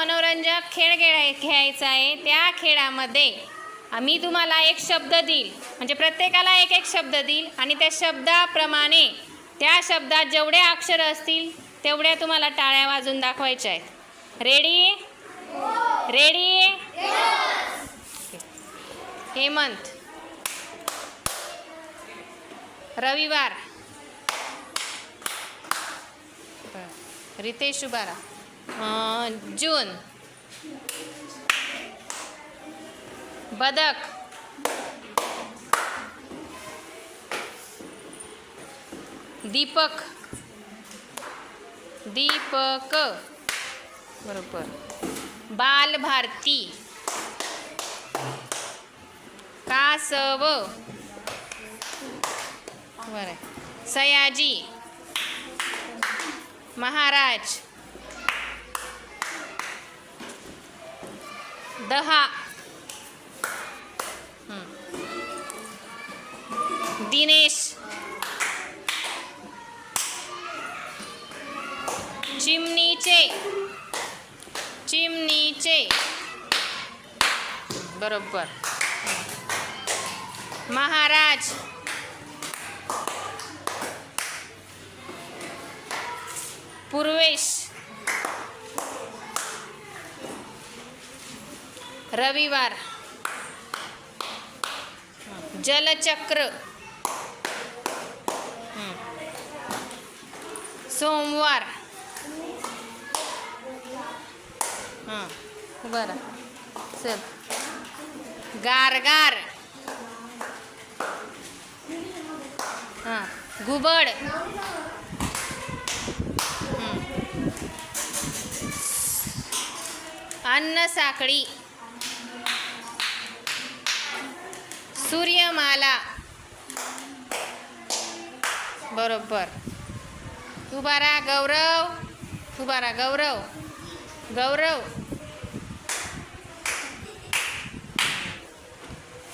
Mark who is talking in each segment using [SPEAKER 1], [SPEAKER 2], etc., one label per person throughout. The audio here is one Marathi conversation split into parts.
[SPEAKER 1] मनोरंजक खेळ खेळायचा आहे. त्या खेळामध्ये मी तुम्हाला एक शब्द देईल, म्हणजे प्रत्येकाला एक एक शब्द देईल आणि त्या शब्दाप्रमाणे त्या शब्दात जेवढे अक्षर असतील तेवढ्या तुम्हाला टाळ्या वाजून दाखवायच्या आहेत. रेडी? रेडी? हेमंत, रविवार, रितेश उबारा, जून, बदक, दीपक, दीपक, बरोबर, बाल भारती, कासव, बरं, सयाजी, महाराज, 10, दिनेश, चिमणीचे, चिमणीचे, बरोबर, महाराज, पूर्वेश, रविवार, जलचक्र, सोमवार, बरं, चल, गारगार, घुबड, अन्न साखळी, सूर्यमाला, बरोबर, उभारा गौरव, उभारा गौरव, गौरव,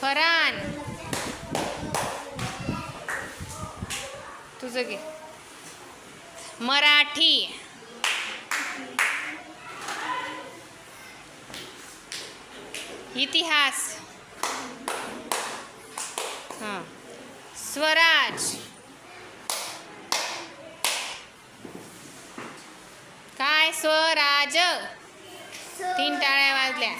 [SPEAKER 1] फरान, तुझं घे, मराठी, इतिहास, स्वराज, काय स्वराज, 3 टाळ्या वाजल्या.